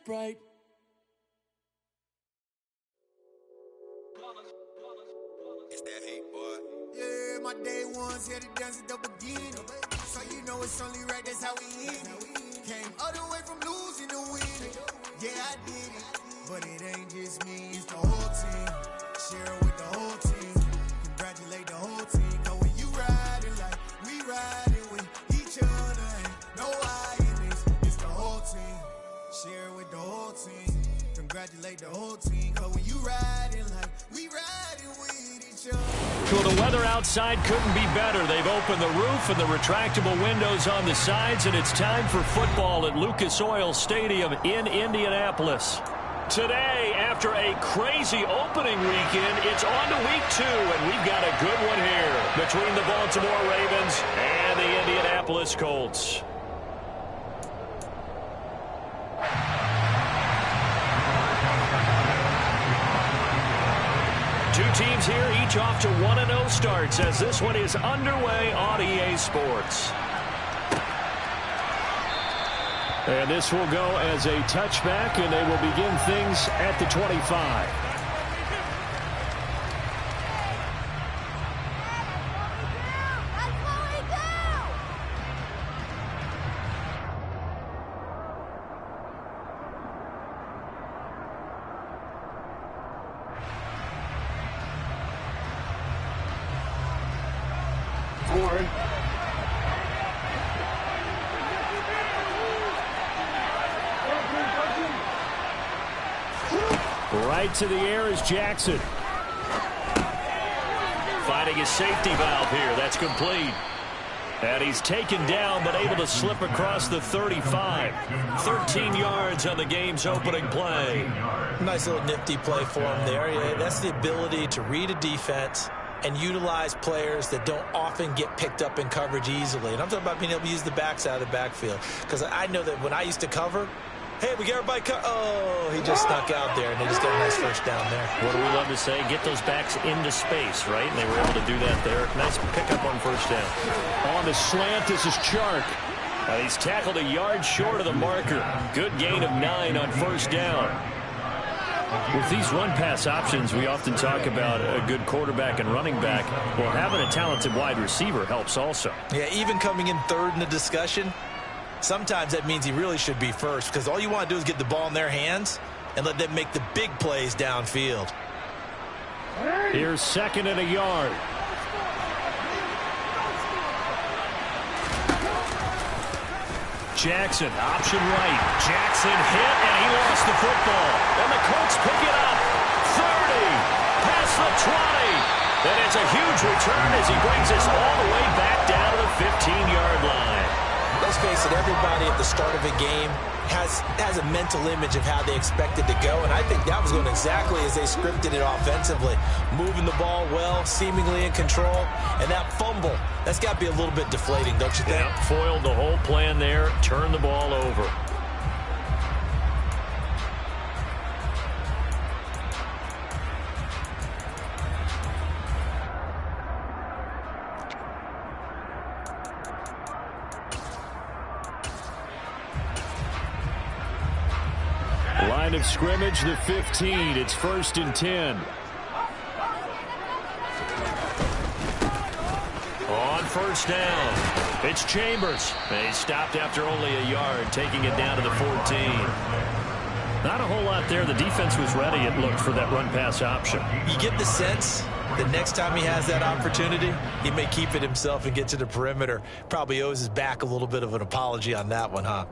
bright. It's that hate, boy. Yeah, my day ones here to dance at the beginning. So you know it's only right, that's how we end it. Came all the way from losing to winning. Yeah, I did it. But it ain't just me, it's the whole team. Share it with the whole team. Congratulate the whole team. Cause when you riding like we riding with each other, ain't no I in this. It's the whole team. Share it with the whole team. Congratulate the whole team. Cause when you riding like we riding with each other. Well, the weather outside couldn't be better. They've opened the roof and the retractable windows on the sides, and it's time for football at Lucas Oil Stadium in Indianapolis. Today, after a crazy opening weekend, it's on to week 2, and we've got a good one here between the Baltimore Ravens and the Indianapolis Colts. Two teams here, each off to 1-0 starts as this one is underway on EA Sports. And this will go as a touchback, and they will begin things at the 25. Right to the air is Jackson. Finding his safety valve here. That's complete. And he's taken down but able to slip across the 35. 13 yards on the game's opening play. Nice little nifty play for him there. Yeah, that's the ability to read a defense and utilize players that don't often get picked up in coverage easily. And I'm talking about being able to use the backs out of the backfield. Because I know that when I used to cover, hey, we got everybody oh, he just snuck out there, and they just got a nice first down there. What do we love to say? Get those backs into space, right? And they were able to do that there. Nice pickup on first down. On the slant, this is Chark. And he's tackled a yard short of the marker. Good gain of 9 on first down. With these run-pass options, we often talk about a good quarterback and running back. Well, having a talented wide receiver helps also. Yeah, even coming in third in the discussion, sometimes that means he really should be first, because all you want to do is get the ball in their hands and let them make the big plays downfield. Here's second and a yard. Jackson, option right. Jackson hit, and he lost the football. And the Colts pick it up. 30, past the 20. And it's a huge return as he brings us all the way back down to the 15-yard line. Let's face it, everybody at the start of a game has a mental image of how they expect it to go, and I think that was going exactly as they scripted it offensively. Moving the ball well, seemingly in control, and that fumble, that's got to be a little bit deflating, don't you think? Yeah, foiled the whole plan there, turned the ball over. Line of scrimmage, the 15. It's 1st and 10. On first down, it's Chambers. He stopped after only a yard, taking it down to the 14. Not a whole lot there. The defense was ready, it looked, for that run-pass option. You get the sense that next time he has that opportunity, he may keep it himself and get to the perimeter. Probably owes his back a little bit of an apology on that one, huh?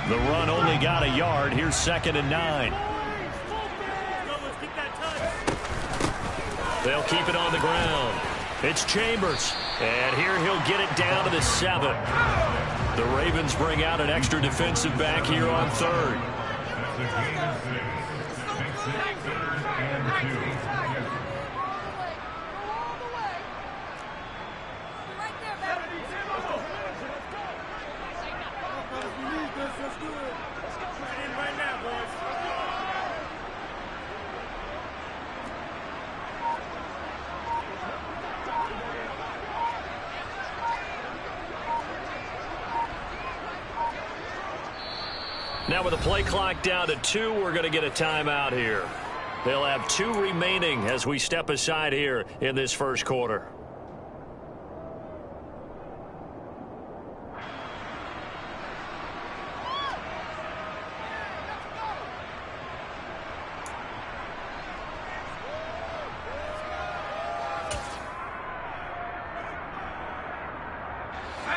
The run only got a yard. Here's 2nd and 9. They'll keep it on the ground. It's Chambers. And here he'll get it down to the 7. The Ravens bring out an extra defensive back here on 3rd. Now with the play clock down to 2, we're going to get a timeout here. They'll have 2 remaining as we step aside here in this first quarter.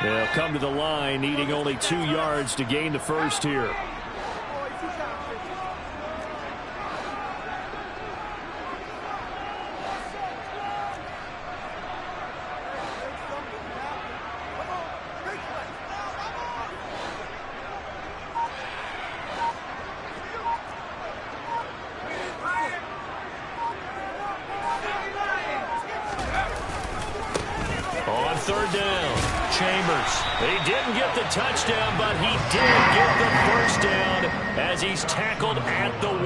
They'll come to the line, needing only 2 yards to gain the first here. On third down, Chambers. He didn't get the touchdown, but he did get the first down as he's tackled at the 1.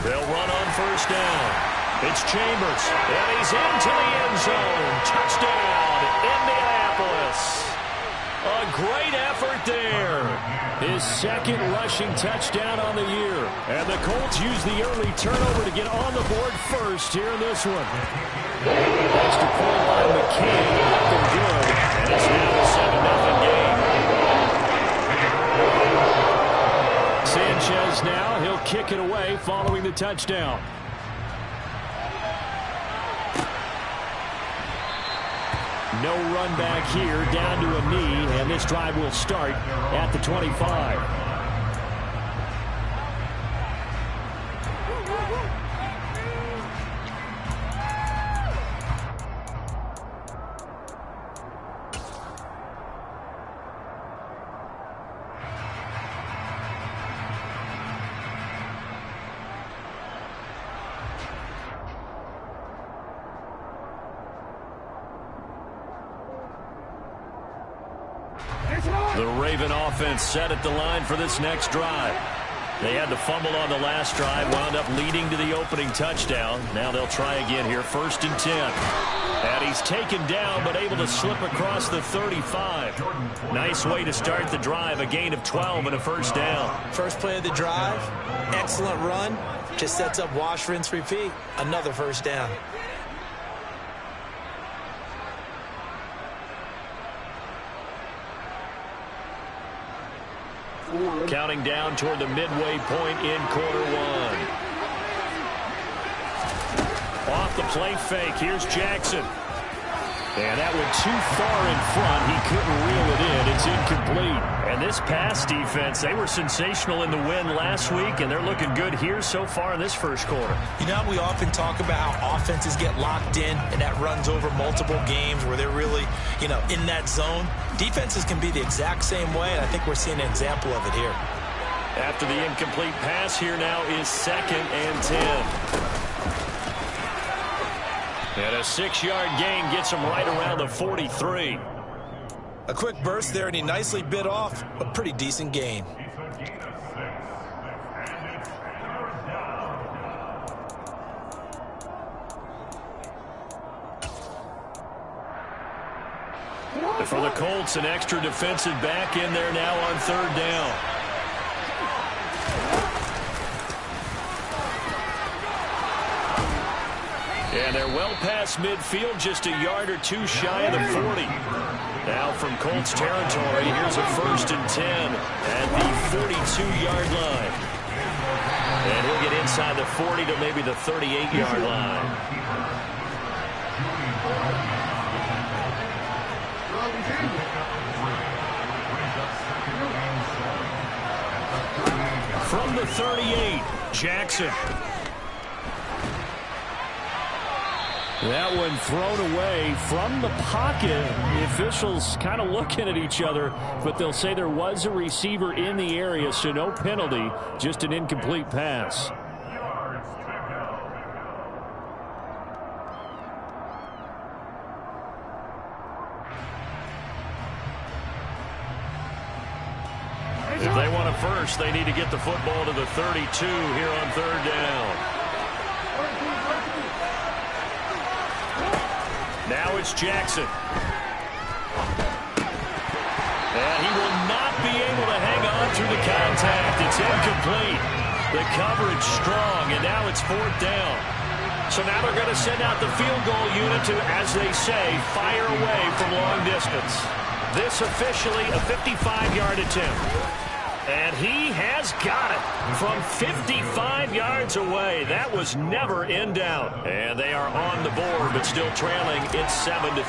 They'll run on first down. It's Chambers, and he's into the end zone. Touchdown, Indianapolis. A great effort there. His second rushing touchdown on the year. And the Colts use the early turnover to get on the board first here in this one. Extra point by McKay. Nothing good. And it's now a 7-0 game. Sanchez now. He'll kick it away following the touchdown. No run back here, down to a knee, and this drive will start at the 25. The Raven offense set at the line for this next drive. They had to fumble on the last drive, wound up leading to the opening touchdown. Now they'll try again here, 1st and 10. And he's taken down, but able to slip across the 35. Nice way to start the drive, a gain of 12 and a first down. First play of the drive, excellent run. Just sets up wash, rinse, repeat. Another first down. Counting down toward the midway point in quarter 1. Off the play fake. Here's Jackson. And that went too far in front. He couldn't reel it in. It's incomplete. And this pass defense, they were sensational in the win last week, and they're looking good here so far in this first quarter. You know, we often talk about how offenses get locked in, and that runs over multiple games where they're really, in that zone. Defenses can be the exact same way, and I think we're seeing an example of it here. After the incomplete pass, here now is 2nd and 10. And a 6-yard gain gets him right around the 43. A quick burst there, and he nicely bit off a pretty decent gain. For the Colts, an extra defensive back in there now on 3rd down. And they're well past midfield, just a yard or 2 shy of the 40. Now from Colts territory, here's a 1st and 10 at the 42-yard line. And he'll get inside the 40 to maybe the 38-yard line. From the 38, Jackson. That one thrown away from the pocket. The officials kind of looking at each other, but they'll say there was a receiver in the area, so no penalty, just an incomplete pass. If they want a first, they need to get the football to the 32 here on 3rd down. Now it's Jackson. And he will not be able to hang on through the contact. It's incomplete. The coverage strong, and now it's 4th down. So now they're going to send out the field goal unit to, as they say, fire away from long distance. This officially a 55-yard attempt. And he has got it from 55 yards away. That was never in doubt. And they are on the board, but still trailing. It's 7-3.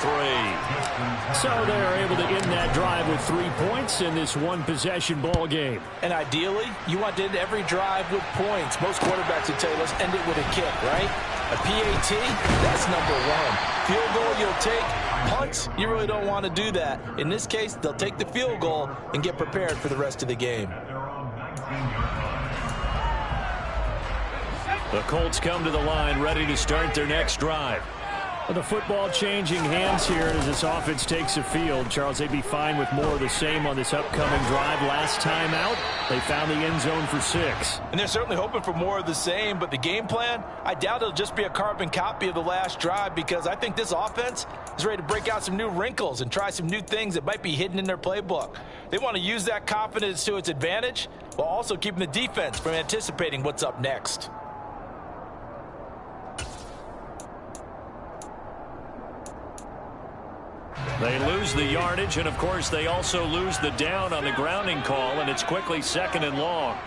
So they are able to end that drive with 3 points in this one-possession ball game. And ideally, you want to end every drive with points. Most quarterbacks would tell you, let's end it with a kick, right? A PAT, that's number one. Field goal, you'll take. Punts, you really don't want to do that. In this case, they'll take the field goal and get prepared for the rest of the game. The Colts come to the line, ready to start their next drive. The football changing hands here as this offense takes the field. Charles, they'd be fine with more of the same on this upcoming drive. Last time out, they found the end zone for 6. And they're certainly hoping for more of the same, but the game plan, I doubt it'll just be a carbon copy of the last drive, because I think this offense is ready to break out some new wrinkles and try some new things that might be hidden in their playbook. They want to use that confidence to its advantage while also keeping the defense from anticipating what's up next. They lose the yardage, and of course they also lose the down on the grounding call, and it's quickly 2nd and long.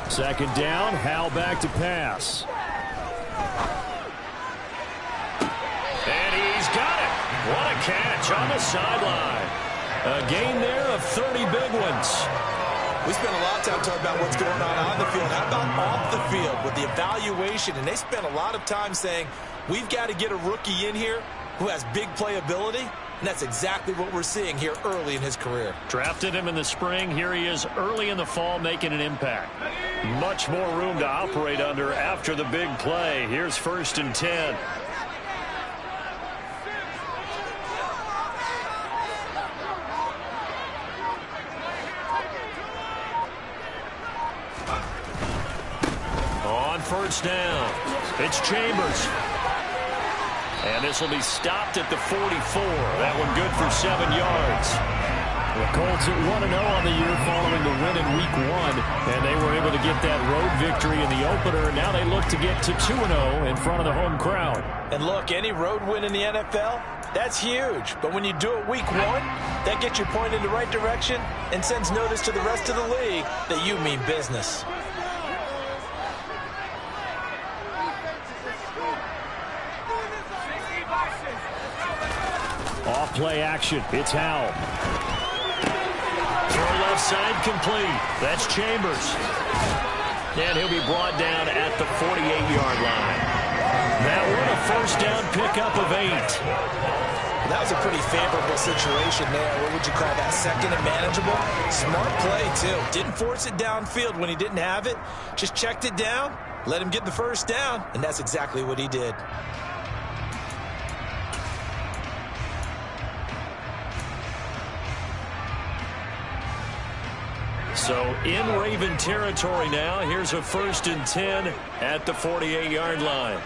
Second down, Howell back to pass. And he's got it. What a catch on the sideline. A gain there of 30 big ones. We spent a lot of time talking about what's going on the field. How about off the field with the evaluation? And they spent a lot of time saying, we've got to get a rookie in here who has big playability. And that's exactly what we're seeing here early in his career. Drafted him in the spring. Here he is early in the fall making an impact. Much more room to operate under after the big play. Here's 1st and 10. On 1st down, it's Chambers. And this will be stopped at the 44. That one good for 7 yards. The Colts at 1-0 on the year following the win in Week 1. And they were able to get that road victory in the opener. Now they look to get to 2-0 in front of the home crowd. And look, any road win in the NFL, that's huge. But when you do it Week 1, that gets you pointed in the right direction and sends notice to the rest of the league that you mean business. Off play action. It's Howell. Throw left side complete. That's Chambers. And he'll be brought down at the 48-yard line. That one a 1st down pickup of 8. That was a pretty favorable situation there. What would you call that? 2nd and manageable? Smart play, too. Didn't force it downfield when he didn't have it. Just checked it down, let him get the 1st down, and that's exactly what he did. So in Raven territory now. Here's a 1st and 10 at the 48-yard line.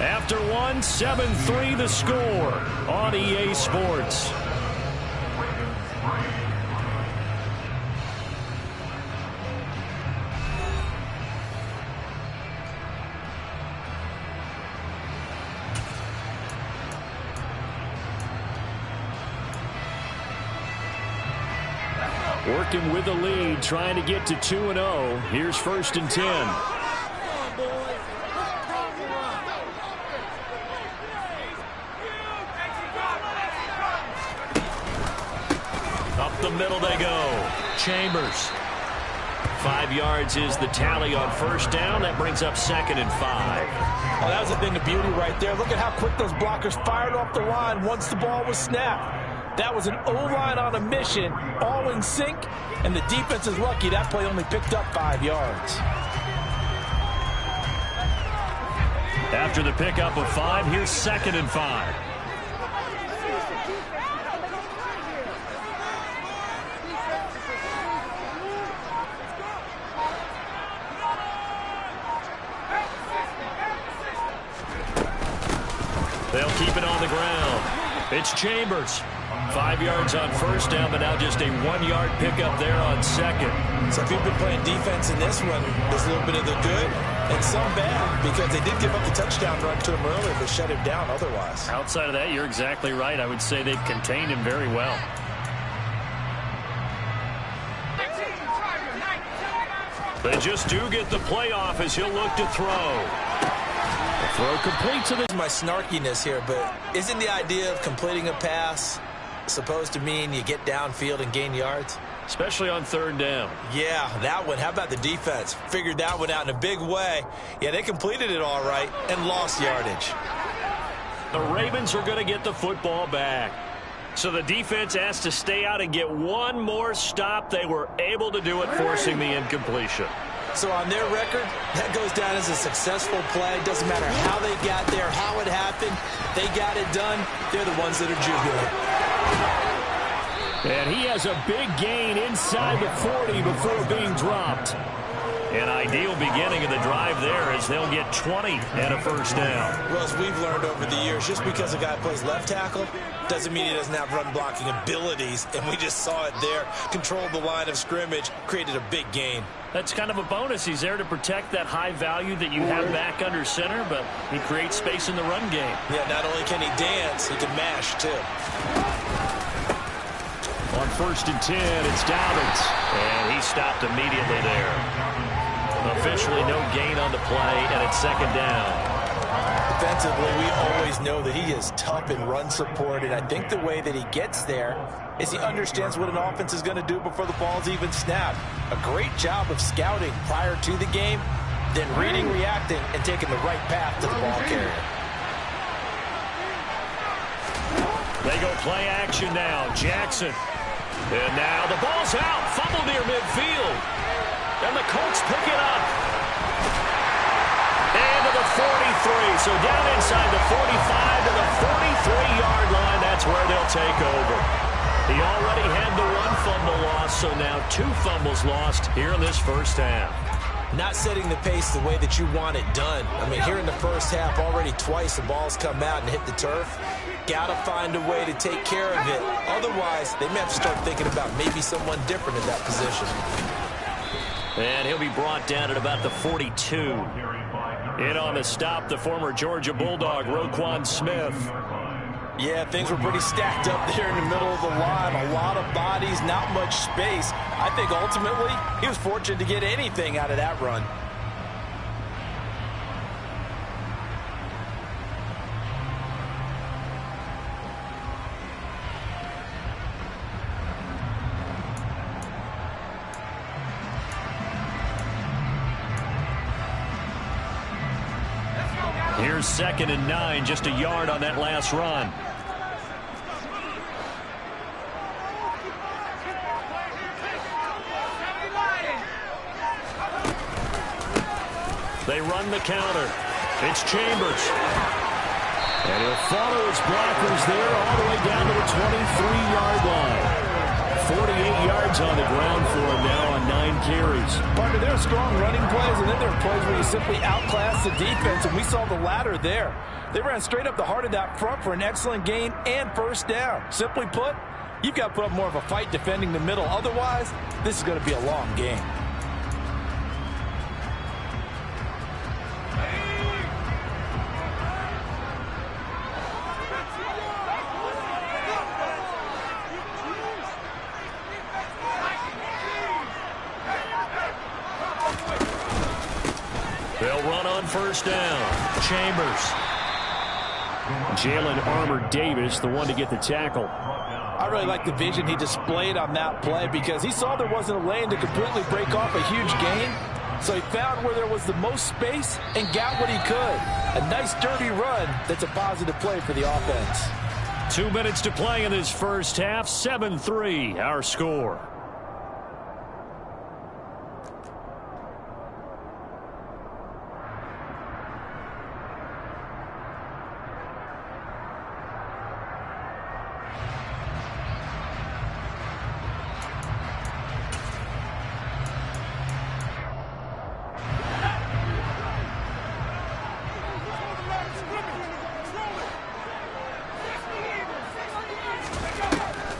After one, 7-3 the score on EA Sports. Working with the lead, trying to get to 2-0. Here's 1st and 10. Up the middle they go. Chambers. 5 yards is the tally on 1st down. That brings up 2nd and 5. Oh, that was a thing of beauty right there. Look at how quick those blockers fired off the line once the ball was snapped. That was an O-line on a mission, all in sync, and the defense is lucky that play only picked up 5 yards. After the pickup of 5, here's 2nd and 5. keep it on the ground. It's Chambers. 5 yards on first down, but now just a 1-yard pickup there on second. So if you've been playing defense in this one, there's a little bit of the good and some bad, because they did give up the touchdown run to him earlier, but shut him down otherwise. Outside of that, you're exactly right. I would say they've contained him very well. They just do get the playoff as he'll look to throw. The throw complete to the... My snarkiness here, but isn't the idea of completing a pass supposed to mean you get downfield and gain yards? Especially on third down. Yeah, that one. How about the defense? Figured that one out in a big way. Yeah, they completed it all right and lost yardage. The Ravens are going to get the football back. So the defense has to stay out and get one more stop. They were able to do it, forcing the incompletion. So on their record, that goes down as a successful play. Doesn't matter how they got there, how it happened. They got it done. They're the ones that are jubilant. And he has a big gain inside the 40 before being dropped. An ideal beginning of the drive there as they'll get 20 and a first down. Well, as we've learned over the years, just because a guy plays left tackle doesn't mean he doesn't have run blocking abilities. And we just saw it there. Controlled the line of scrimmage, created a big gain. That's kind of a bonus. He's there to protect that high value that you have back under center, but he creates space in the run game. Yeah, not only can he dance, he can mash, too. On 1st and 10, it's Dobbins. And he stopped immediately there. Officially no gain on the play, and it's second down. Defensively, we always know that he is tough in run support, and I think the way that he gets there is he understands what an offense is going to do before the ball's even snapped. A great job of scouting prior to the game, then reading, reacting, and taking the right path to the ball carrier. They go play action now. Jackson. And now the ball's out. Fumble near midfield. And the Colts pick it up. And to the 43. So down inside the 45 to the 43-yard line. That's where they'll take over. He already had the 1 fumble loss, so now 2 fumbles lost here in this first half. Not setting the pace the way that you want it done. I mean, here in the first half, already twice the ball's come out and hit the turf. Got to find a way to take care of it. Otherwise, they may have to start thinking about maybe someone different in that position. And he'll be brought down at about the 42. In on the stop, the former Georgia Bulldog, Roquan Smith. Yeah, things were pretty stacked up there in the middle of the line. A lot of bodies, not much space. I think ultimately he was fortunate to get anything out of that run. Here's 2nd and 9, just a yard on that last run. They run the counter. It's Chambers. And he'll follow his blockers there all the way down to the 23-yard line. 48 yards on the ground for him now on 9 carries. Partner, there are strong running plays, and then there are plays where you simply outclass the defense, and we saw the latter there. They ran straight up the heart of that front for an excellent gain and first down. Simply put, you've got to put up more of a fight defending the middle. Otherwise, this is going to be a long game. They'll run on first down. Chambers. Jalen Armour-Davis, the one to get the tackle. I really like the vision he displayed on that play because he saw there wasn't a lane to completely break off a huge gain. So he found where there was the most space and got what he could. A nice dirty run that's a positive play for the offense. 2 minutes to play in this first half. 7-3 our score.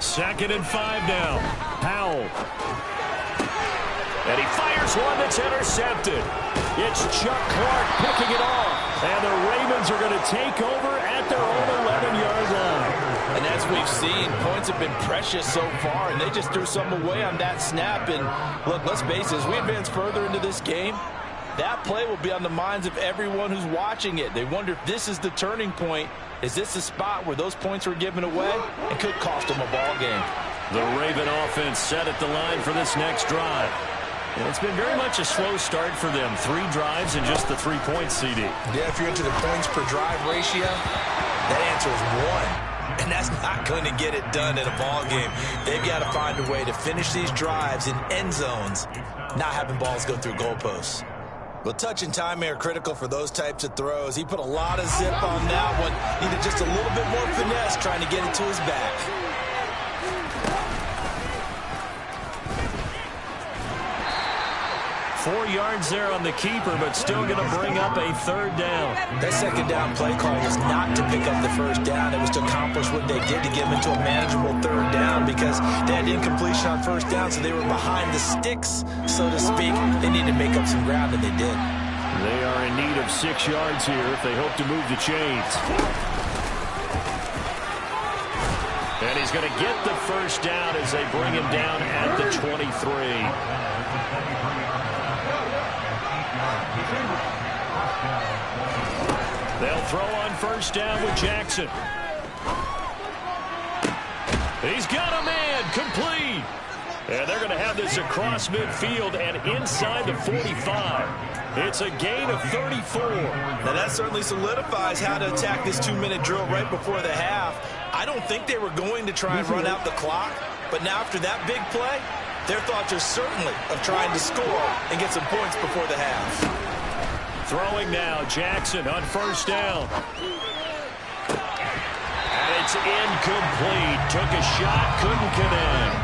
2nd and 5 now. Powell. And he fires one that's intercepted. It's Chuck Clark picking it off. And the Ravens are going to take over at their own 11-yard line. And as we've seen, points have been precious so far, and they just threw some away on that snap. And look, let's face it, as we advance further into this game, that play will be on the minds of everyone who's watching it. They wonder if this is the turning point. Is this the spot where those points were given away and could cost them a ball game? The Raven offense set at the line for this next drive. And it's been very much a slow start for them. 3 drives and just the 3 points, CD. Yeah, if you're into the points per drive ratio, that answer is 1. And that's not going to get it done in a ball game. They've got to find a way to finish these drives in end zones, not having balls go through goalposts. Well, touch and timing are critical for those types of throws. He put a lot of zip on that one. Needed just a little bit more finesse trying to get it to his back. 4 yards there on the keeper, but still going to bring up a 3rd down. That 2nd down play call was not to pick up the 1st down. It was to accomplish what they did to get them into a manageable 3rd down because they had incompletion on 1st down, so they were behind the sticks, so to speak. They needed to make up some ground, and they did. They are in need of 6 yards here if they hope to move the chains. And he's going to get the 1st down as they bring him down at the 23. They'll throw on 1st down with Jackson. He's got a man, complete. And they're going to have this across midfield and inside the 45. It's a gain of 34. Now that certainly solidifies how to attack this 2-minute drill right before the half. I don't think they were going to try and run out the clock, but now after that big play, their thoughts are certainly of trying to score and get some points before the half. Throwing now, Jackson on 1st down. And it's incomplete. Took a shot, couldn't connect.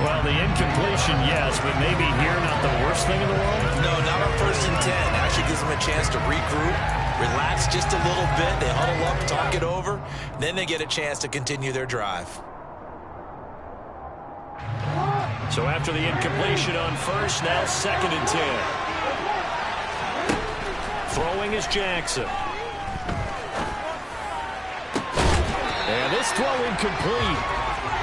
Well, the incompletion, yes, but maybe here not the worst thing in the world? No, not on 1st and 10. Actually gives them a chance to regroup, relax just a little bit. They huddle up, talk it over. Then they get a chance to continue their drive. So after the incompletion on 1st, now 2nd and 10. Throwing is Jackson. And this throw incomplete.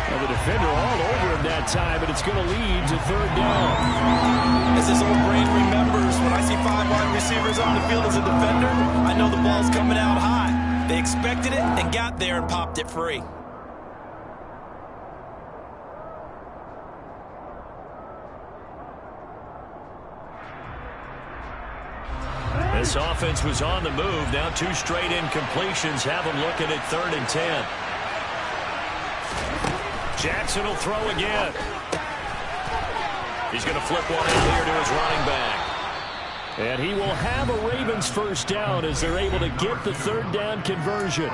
Well, the defender all over him that time, but it's going to lead to 3rd down. As this old brain remembers, when I see 5 wide receivers on the field as a defender, I know the ball's coming out high. They expected it and got there and popped it free. This offense was on the move. Now 2 straight incompletions have them looking at 3rd and 10. Jackson will throw again. He's going to flip one out here to his running back. And he will have a Ravens 1st down as they're able to get the 3rd down conversion.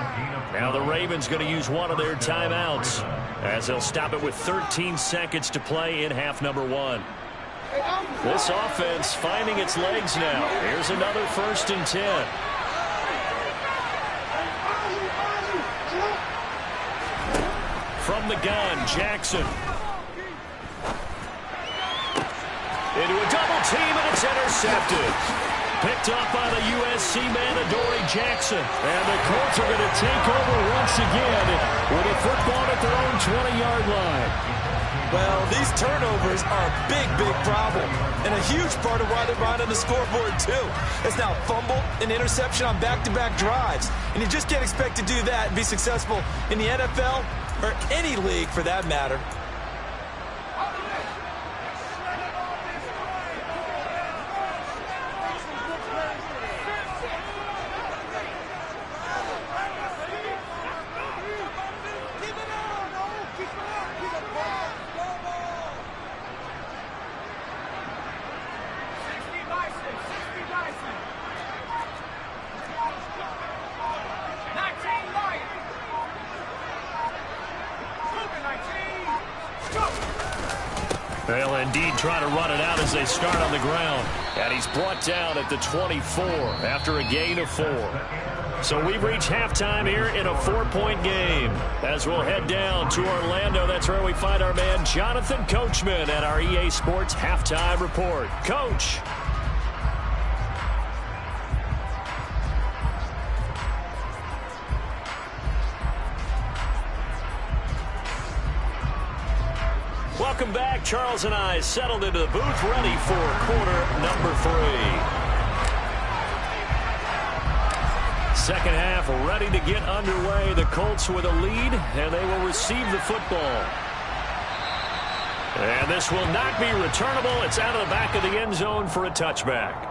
Now the Ravens going to use one of their timeouts as they'll stop it with 13 seconds to play in half number 1. This offense finding its legs now. Here's another 1st and 10. From the gun, Jackson. Into a double team, and it's intercepted. Picked up by the USC man, Adoree Jackson. And the Colts are going to take over once again with a football at their own 20-yard line. Well, these turnovers are a big, big problem. And a huge part of why they're behind on the scoreboard, too. It's now fumble and interception on back-to-back drives. And you just can't expect to do that and be successful in the NFL or any league for that matter. They'll indeed try to run it out as they start on the ground. And he's brought down at the 24 after a gain of 4. So we've reached halftime here in a 4-point game. As we'll head down to Orlando, that's where we find our man Jonathan Coachman at our EA Sports Halftime Report. Coach. Welcome back. Charles and I settled into the booth, ready for quarter number 3. Second half ready to get underway. The Colts with a lead, and they will receive the football. And this will not be returnable. It's out of the back of the end zone for a touchback.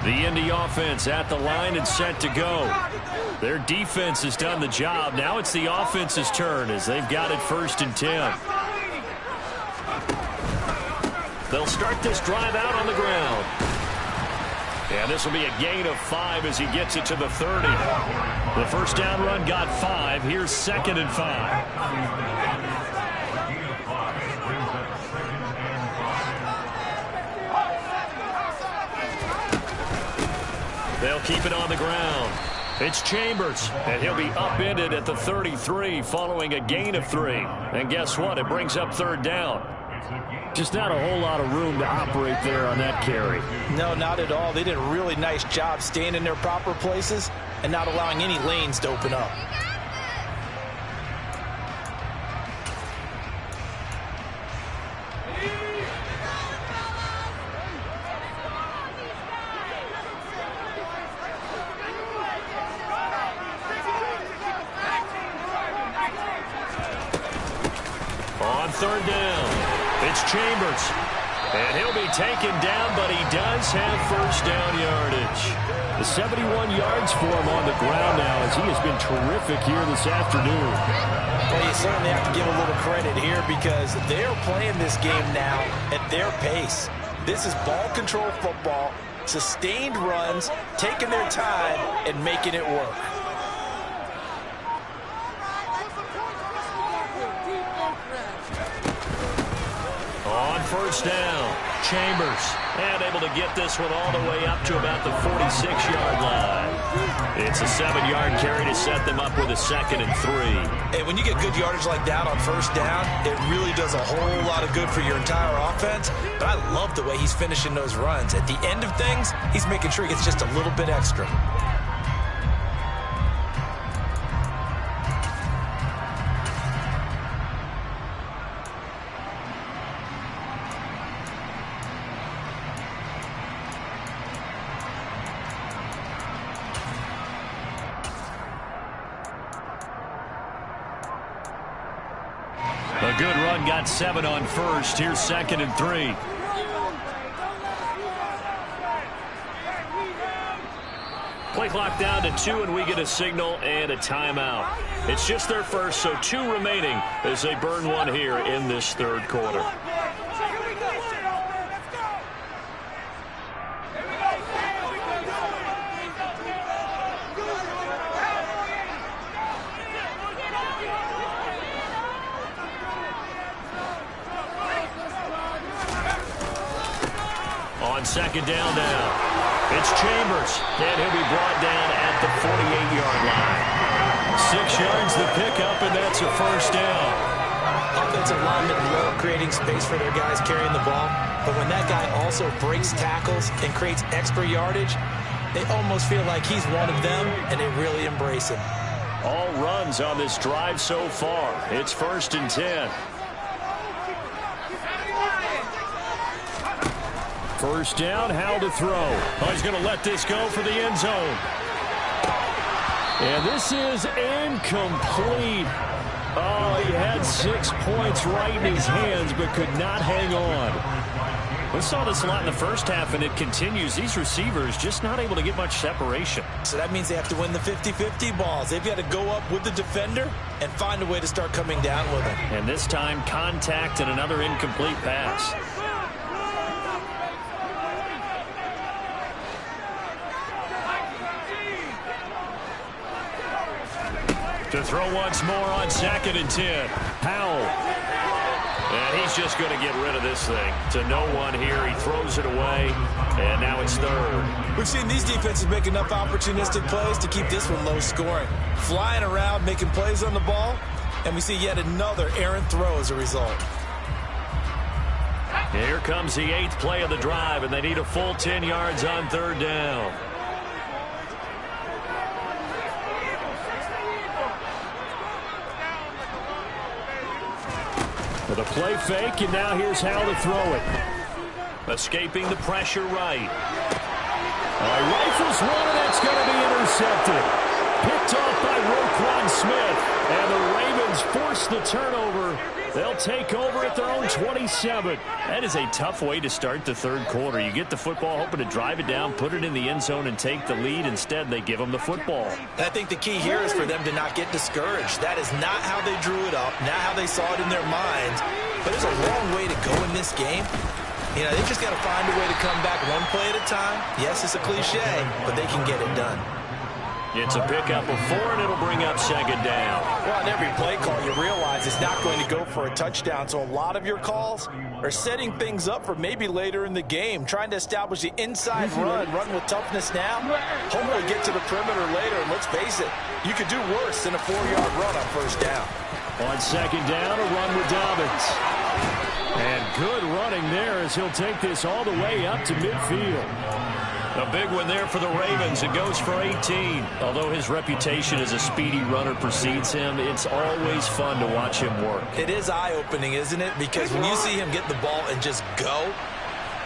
The Indy offense at the line and set to go. Their defense has done the job. Now it's the offense's turn as they've got it 1st and 10. They'll start this drive out on the ground. And this will be a gain of 5 as he gets it to the 30. The first down run got 5. Here's 2nd and 5. They'll keep it on the ground. It's Chambers, and he'll be upended at the 33 following a gain of 3. And guess what? It brings up 3rd down. Just not a whole lot of room to operate there on that carry. No, not at all. They did a really nice job staying in their proper places and not allowing any lanes to open up. On 3rd down, it's Chambers. And he'll be taken down, but he does have 1st down yardage. The 71 yards for him on the ground now as he has been terrific here this afternoon. Well, you certainly have to give a little credit here because they're playing this game now at their pace. This is ball control football, sustained runs, taking their time and making it work. On 1st down, Chambers, and able to get this one all the way up to about the 46-yard line. It's a 7-yard carry to set them up with a 2nd and 3. Hey, when you get good yardage like that on 1st down, it really does a whole lot of good for your entire offense. But I love the way he's finishing those runs. At the end of things, he's making sure he gets just a little bit extra. A good run got 7 on 1st. Here's 2nd and 3. Play clock down to 2, and we get a signal and a timeout. It's just their first, so 2 remaining as they burn one here in this 3rd quarter. On 2nd down now, it's Chambers, and he'll be brought down at the 48-yard line. 6 yards the pickup, and that's a 1st down. Offensive linemen love creating space for their guys carrying the ball, but when that guy also breaks tackles and creates extra yardage, they almost feel like he's one of them, and they really embrace him. All runs on this drive so far. It's 1st and 10. 1st down, how to throw. Oh, he's going to let this go for the end zone. And this is incomplete. Oh, he had 6 points right in his hands, but could not hang on. We saw this a lot in the first half, and it continues. These receivers just not able to get much separation. So that means they have to win the 50-50 balls. They've got to go up with the defender and find a way to start coming down with him. And this time, contact and another incomplete pass. To throw once more on 2nd and 10. Powell. And he's just going to get rid of this thing. To no one here. He throws it away. And now it's 3rd. We've seen these defenses make enough opportunistic plays to keep this one low scoring. Flying around, making plays on the ball. And we see yet another errant throw as a result. Here comes the 8th play of the drive, and they need a full 10 yards on 3rd down. With a play fake, and now here's how to throw it. Escaping the pressure right. Rifles one, and that's going to be intercepted. Picked off by Roquan Smith. And the Ravens force the turnover. They'll take over at their own 27. That is a tough way to start the 3rd quarter. You get the football, hoping to drive it down, put it in the end zone, and take the lead. Instead, they give them the football. I think the key here is for them to not get discouraged. That is not how they drew it up, not how they saw it in their minds. But there's a long way to go in this game. You know, they just got to find a way to come back one play at a time. Yes, it's a cliche, but they can get it done. It's a pickup of 4, and it'll bring up 2nd down. Well, on every play call, you realize it's not going to go for a touchdown. So a lot of your calls are setting things up for maybe later in the game, trying to establish the inside run with toughness now. Hopefully get to the perimeter later, and let's face it, you could do worse than a 4-yard run on 1st down. On 2nd down, a run with Dobbins. And good running there as he'll take this all the way up to midfield. A big one there for the Ravens. It goes for 18. Although his reputation as a speedy runner precedes him, it's always fun to watch him work. It is eye-opening, isn't it? Because when you see him get the ball and just go,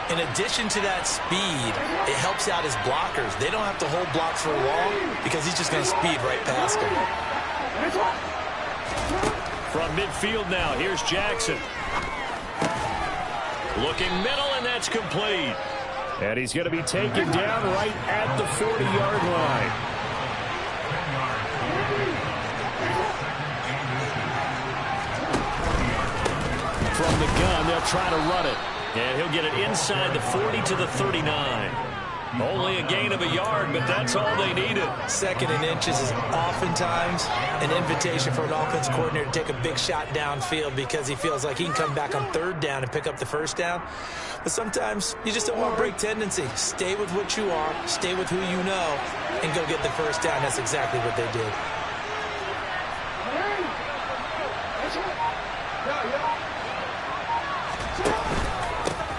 in addition to that speed, it helps out his blockers. They don't have to hold blocks for long because he's just going to speed right past them. From midfield now, here's Jackson. Looking middle, and that's complete. And he's going to be taken down right at the 40-yard line. From the gun, they'll try to run it. And he'll get it inside the 40 to the 39. Only a gain of a yard, but that's all they needed. 2nd and inches is oftentimes an invitation for an offense coordinator to take a big shot downfield because he feels like he can come back on 3rd down and pick up the 1st down. But sometimes you just don't want to break tendency. Stay with what you are, stay with who you know, and go get the 1st down. That's exactly what they did.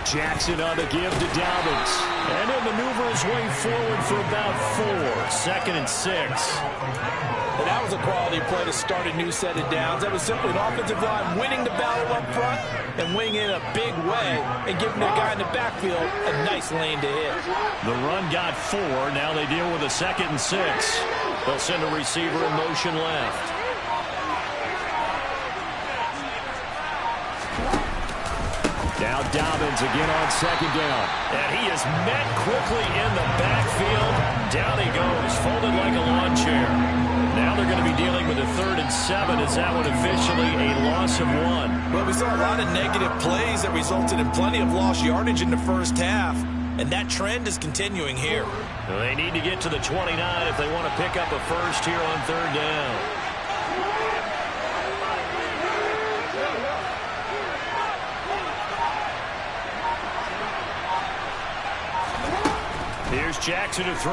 Jackson on the give to Dobbins. And he'll maneuver his way forward for about 4. 2nd and 6. And that was a quality play to start a new set of downs. That was simply an offensive line winning the battle up front and winning in a big way and giving the guy in the backfield a nice lane to hit. The run got 4. Now they deal with a 2nd and 6. They'll send a receiver in motion left. Now Dobbins again on 2nd down. And he is met quickly in the backfield. Down he goes, folded like a lawn chair. Now they're going to be dealing with a 3rd and 7. Is that one officially a loss of 1? Well, we saw a lot of negative plays that resulted in plenty of lost yardage in the 1st half. And that trend is continuing here. Well, they need to get to the 29 if they want to pick up a 1st here on 3rd down. Here's Jackson to throw.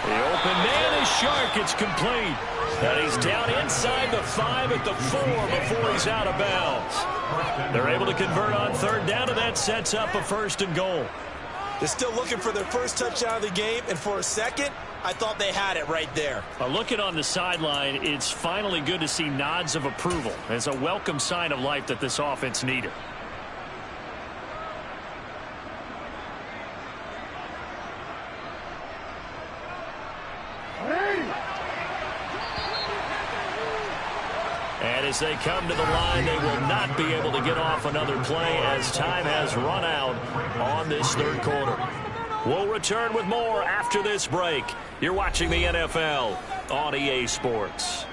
The open man is Shark. It's complete. And he's down inside the 5 at the 4 before he's out of bounds. They're able to convert on 3rd down, and that sets up a 1st and goal. They're still looking for their first touchdown of the game, and for a second, I thought they had it right there. Looking on the sideline, it's finally good to see nods of approval. It's a welcome sign of life that this offense needed. And as they come to the line, they will not be able to get off another play as time has run out on this 3rd quarter. We'll return with more after this break. You're watching the NFL on EA Sports.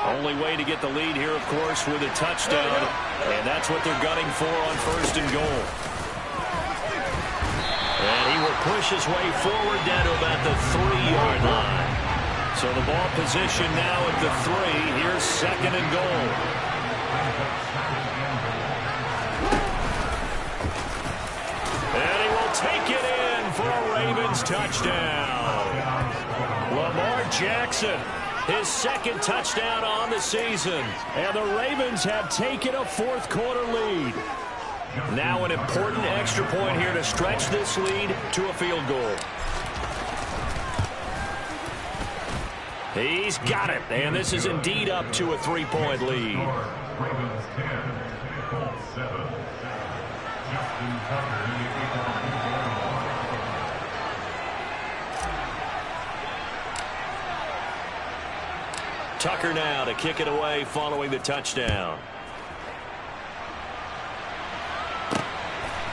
Only way way to get the lead here, of course, with a touchdown. And that's what they're gunning for on 1st and goal. And he will push his way forward down to about the 3-yard line. So the ball position now at the 3. Here's 2nd and goal. And he will take it in for a Ravens touchdown. Lamar Jackson, his 2nd touchdown on the season. And the Ravens have taken a 4th quarter lead. Now an important extra point here to stretch this lead to a field goal. He's got it, and this is indeed up to a 3-point lead. Ravens 10, Colts 7. Justin Tucker. Tucker now to kick it away following the touchdown.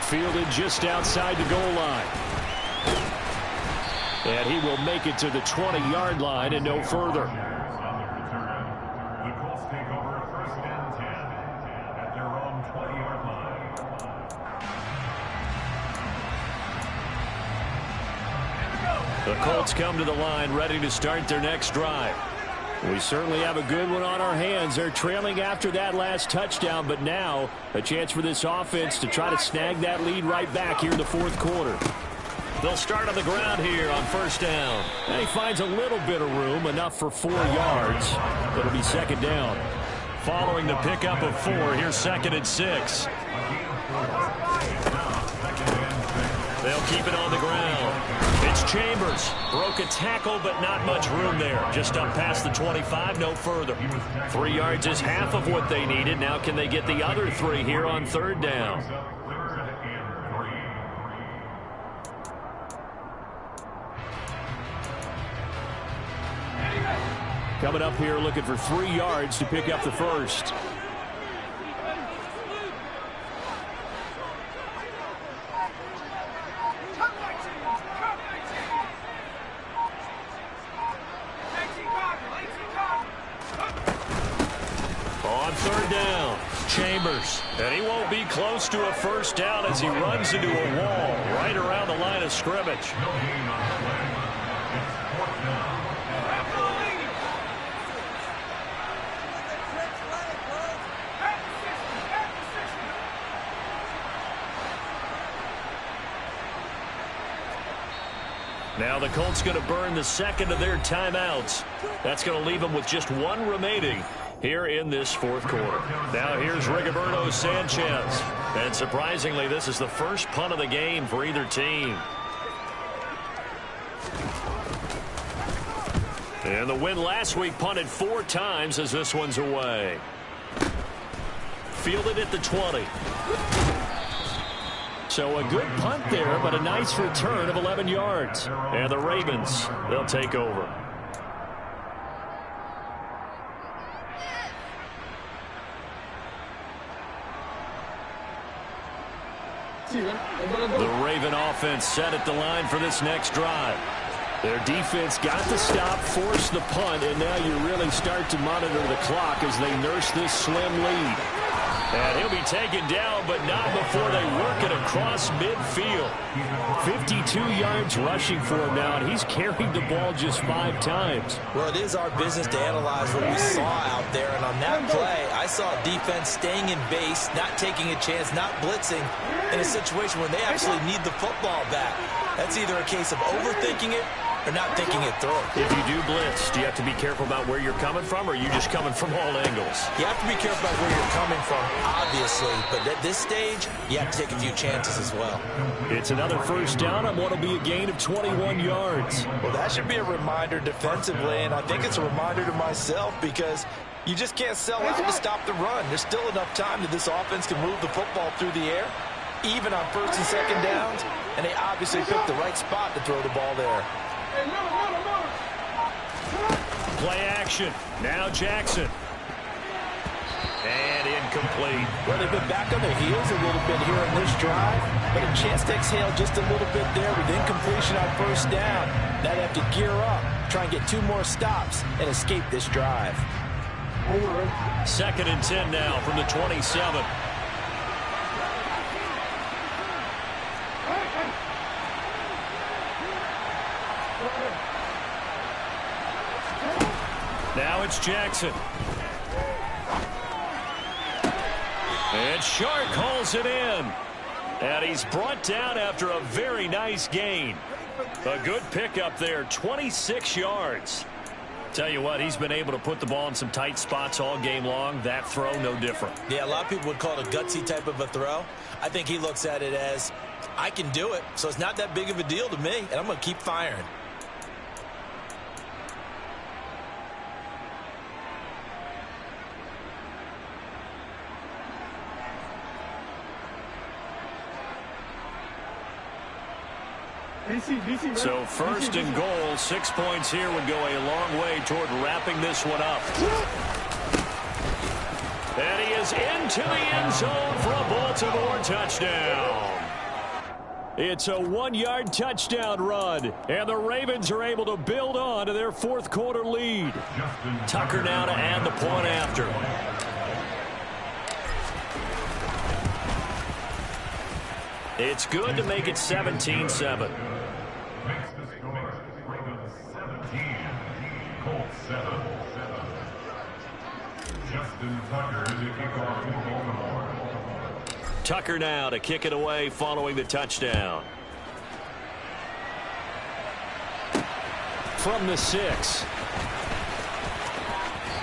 Fielded just outside the goal line. And he will make it to the 20-yard line and no further. The Colts take over 1st and 10 at their own 20-yard line. The Colts come to the line ready to start their next drive. We certainly have a good one on our hands. They're trailing after that last touchdown, but now a chance for this offense to try to snag that lead right back here in the 4th quarter. They'll start on the ground here on 1st down. And he finds a little bit of room, enough for 4 yards. It'll be 2nd down. Following the pickup of 4, here's 2nd and 6. They'll keep it on the ground. It's Chambers. Broke a tackle, but not much room there. Just up past the 25, no further. 3 yards is half of what they needed. Now can they get the other 3 here on 3rd down? Coming up here looking for 3 yards to pick up the 1st. On 3rd down, Chambers. And he won't be close to a 1st down as he runs into a wall right around the line of scrimmage. Now the Colts going to burn the 2nd of their timeouts. That's going to leave them with just 1 remaining here in this 4th quarter. Now here's Rigoberto Sanchez. And surprisingly, this is the first punt of the game for either team. And the win last week punted 4 times as this one's away. Fielded at the 20. So a good punt there, but a nice return of 11 yards. And the Ravens, they'll take over. The Raven offense set at the line for this next drive. Their defense got the stop, forced the punt, and now you really start to monitor the clock as they nurse this slim lead. And he'll be taken down, but not before they work it across midfield. 52 yards rushing for him now, and he's carried the ball just 5 times. Well, it is our business to analyze what we saw out there, and on that play, I saw defense staying in base, not taking a chance, not blitzing, in a situation where they actually need the football back. That's either a case of overthinking it or not thinking it through. If you do blitz, do you have to be careful about where you're coming from, or are you just coming from all angles? You have to be careful about where you're coming from, obviously, but at this stage, you have to take a few chances as well. It's another 1st down on what will be a gain of 21 yards. Well, that should be a reminder defensively, and I think it's a reminder to myself because you just can't sell out to stop the run. There's still enough time that this offense can move the football through the air, even on 1st and 2nd downs, and they obviously picked the right spot to throw the ball there. Play action. Now Jackson. And incomplete. Well, they've been back on their heels a little bit here in this drive, but a chance to exhale just a little bit there with incompletion on 1st down. Now they have to gear up, try and get 2 more stops, and escape this drive. 2nd and 10 now from the 27. Now it's Jackson. And Shark hauls it in. And he's brought down after a very nice gain. A good pickup there, 26 yards. Tell you what, he's been able to put the ball in some tight spots all game long. That throw, no different. Yeah, a lot of people would call it a gutsy type of a throw. I think he looks at it as, I can do it, so it's not that big of a deal to me, and I'm going to keep firing. So 1st and goal, 6 points here would go a long way toward wrapping this one up. And he is into the end zone for a Baltimore touchdown. It's a 1-yard touchdown run, and the Ravens are able to build on to their 4th quarter lead. Tucker now to add the point after. It's good to make it 17-7. Makes the score Ravens 17, Colts 7. Justin Tucker to kick off in Baltimore. Tucker now to kick it away following the touchdown. From the 6.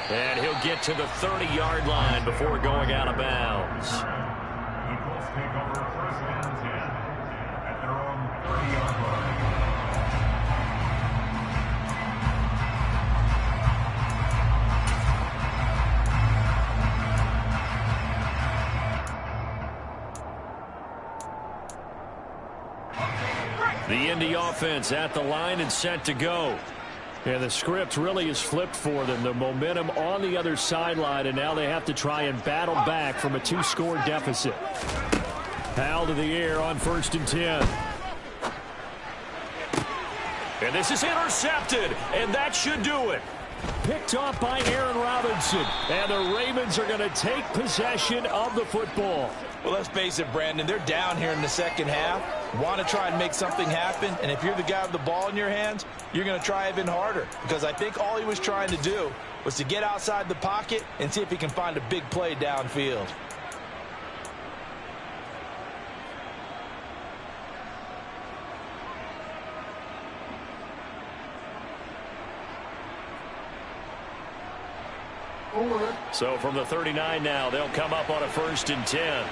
And he'll get to the 30-yard line before going out of bounds. The Colts take over 1st and 10 at their own 30-yard line. The Indy offense at the line and set to go. And the script really is flipped for them. The momentum on the other sideline, and now they have to try and battle back from a 2-score deficit. Howell to the air on 1st and 10. And this is intercepted, and that should do it. Picked off by Aaron Robinson, and the Ravens are going to take possession of the football. Well, let's face it, Brandon, they're down here in the second half. Want to try and make something happen, and if you're the guy with the ball in your hands, you're going to try even harder, because I think all he was trying to do was to get outside the pocket and see if he can find a big play downfield. So from the 39 now, they'll come up on a 1st and 10.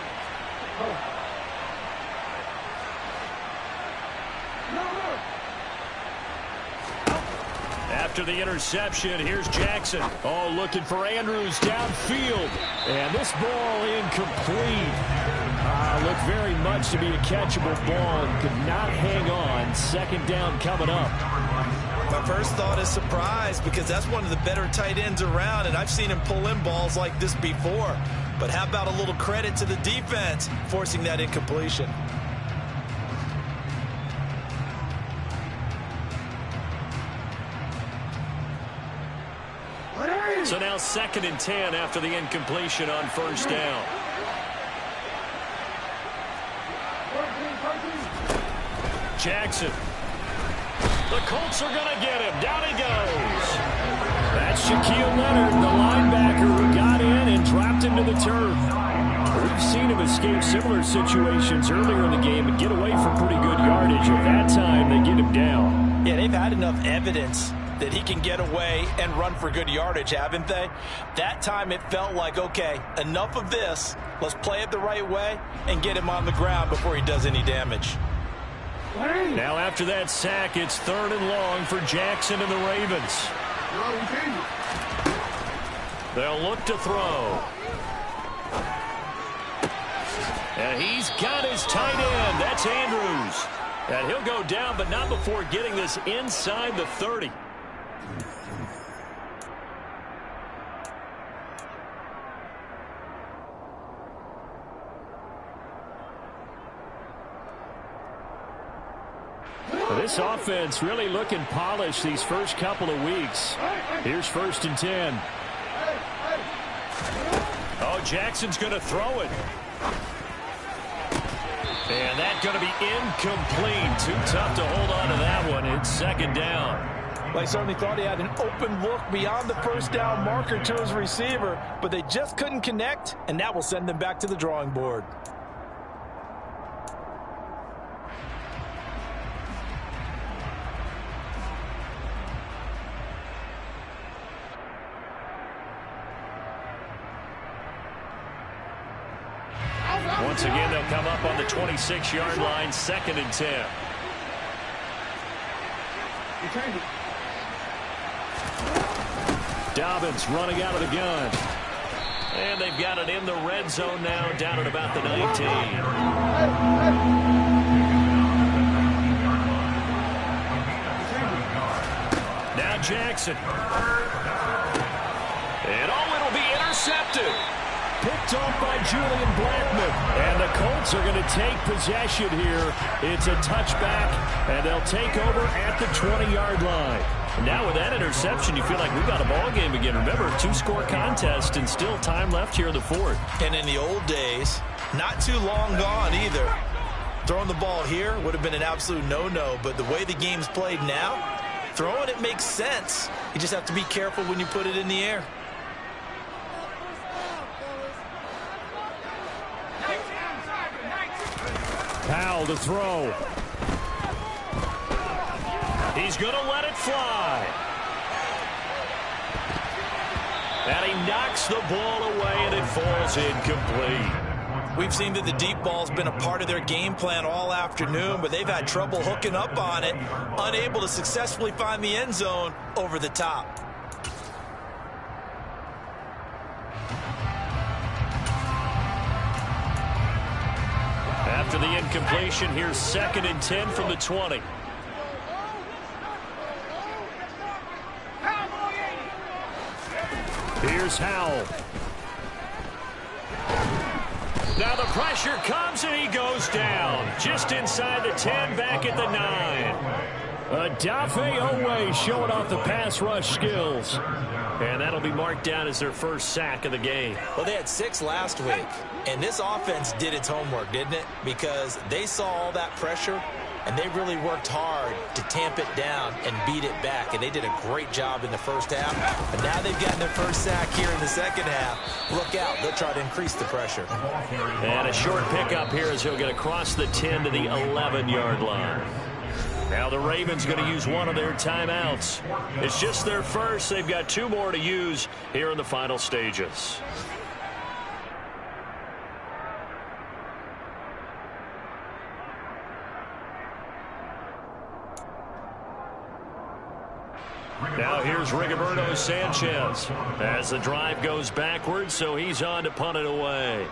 After the interception, here's Jackson. Oh, looking for Andrews downfield. And this ball incomplete. Looked very much to be a catchable ball and could not hang on. 2nd down coming up. My first thought is surprise, because that's one of the better tight ends around, and I've seen him pull in balls like this before. But how about a little credit to the defense forcing that incompletion? So now 2nd and 10 after the incompletion on 1st down. Jackson. The Colts are going to get him. Down he goes. That's Shaquille Leonard, the linebacker who got in and dropped him to the turf. We've seen him escape similar situations earlier in the game and get away from pretty good yardage. At that time, they get him down. Yeah, they've had enough evidence that he can get away and run for good yardage, haven't they? That time it felt like, okay, enough of this. Let's play it the right way and get him on the ground before he does any damage. Now after that sack, it's 3rd and long for Jackson and the Ravens. They'll look to throw. And he's got his tight end. That's Andrews. And he'll go down, but not before getting this inside the 30. This offense really looking polished these first couple of weeks. Here's 1st and 10. Jackson's going to throw it. And that's going to be incomplete. Too tough to hold on to that one. It's second down. Well, he certainly thought he had an open look beyond the first down marker to his receiver, but they just couldn't connect, and that will send them back to the drawing board. Once again, they'll come up on the 26-yard line, 2nd and 10. Dobbins running out of the gun. And they've got it in the red zone now, down at about the 19. Now Jackson. And it'll be intercepted. Picked off by Julian Blackmon. And the Colts are going to take possession here. It's a touchback, and they'll take over at the 20-yard line. Now with that interception, you feel like we've got a ball game again. Remember, 2-score contest and still time left here in the 4th. And in the old days, not too long gone either. Throwing the ball here would have been an absolute no-no, but the way the game's played now, throwing it makes sense. You just have to be careful when you put it in the air. Powell to throw. He's going to let it fly. And he knocks the ball away, and it falls incomplete. We've seen that the deep ball's been a part of their game plan all afternoon, but they've had trouble hooking up on it, unable to successfully find the end zone over the top. After the incompletion, here's 2nd and 10 from the 20. Here's Howell. Now the pressure comes, and he goes down. Just inside the 10, back at the 9. Odafe Oweh showing off the pass rush skills. And that'll be marked down as their first sack of the game. Well, they had 6 last week, and this offense did its homework, didn't it? Because they saw all that pressure, and they really worked hard to tamp it down and beat it back. And they did a great job in the first half. And now they've gotten their first sack here in the second half. Look out. They'll try to increase the pressure. And a short pickup here as he'll get across the 10 to the 11-yard line. Now the Ravens going to use one of their timeouts. It's just their first. They've got 2 more to use here in the final stages. Now here's Rigoberto Sanchez as the drive goes backwards, so he's on to punt it away.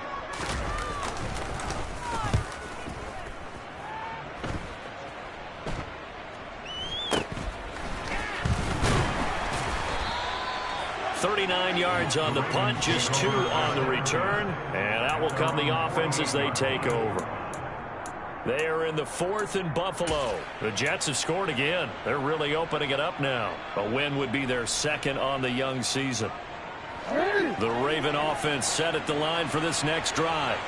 .39 yards on the punt, just 2 on the return, and out will come the offense as they take over. They are in the 4th in Buffalo. The Jets have scored again. They're really opening it up now. A win would be their 2nd on the young season. The Raven offense set at the line for this next drive.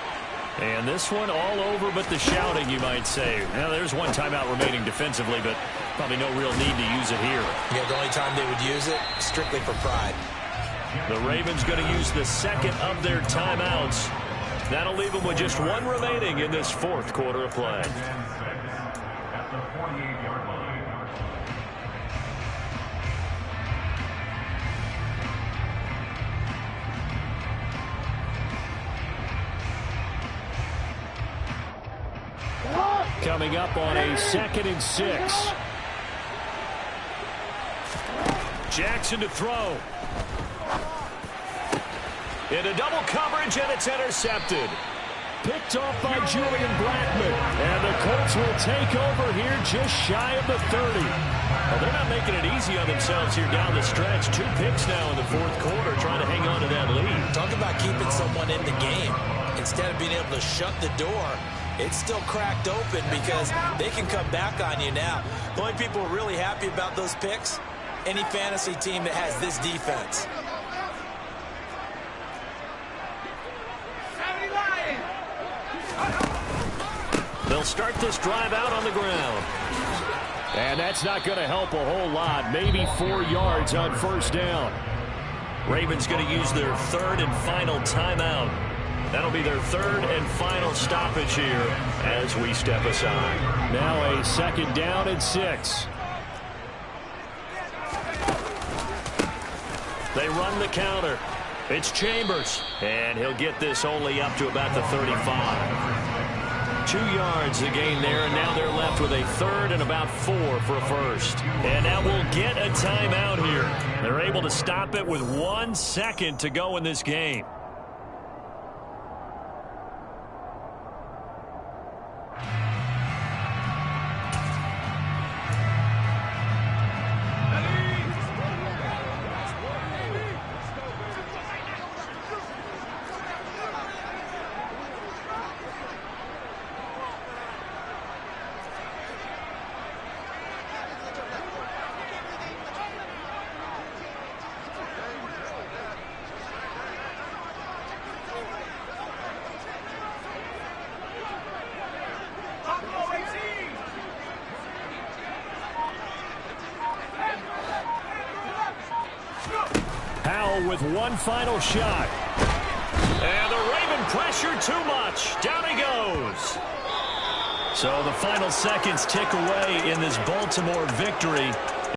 And this one all over but the shouting, you might say. Now, there's one timeout remaining defensively, but probably no real need to use it here. Yeah, the only time they would use it, strictly for pride. The Ravens going to use the 2nd of their timeouts. That'll leave them with just 1 remaining in this 4th quarter of play. At the 48-yard line. Coming up on a 2nd and 6. Jackson to throw. Into double coverage, and it's intercepted. Picked off by Julian Blackmon. And the Colts will take over here just shy of the 30. Well, they're not making it easy on themselves here down the stretch. 2 picks now in the 4th quarter, trying to hang on to that lead. Talk about keeping someone in the game. Instead of being able to shut the door, it's still cracked open because they can come back on you now. The only people who are really happy about those picks, any fantasy team that has this defense. start this drive out on the ground. And that's not going to help a whole lot. Maybe 4 yards on first down. Ravens going to use their third and final timeout. That'll be their third and final stoppage here as we step aside. Now a 2nd down and 6. They run the counter. It's Chambers. And he'll get this only up to about the 35. 2 yards the gain there, and now they're left with a 3rd and about 4 for a first. And now we'll get a timeout here. They're able to stop it with 1 second to go in this game. With one final shot. And the Raven pressure too much. Down he goes. So the final seconds tick away in this Baltimore victory.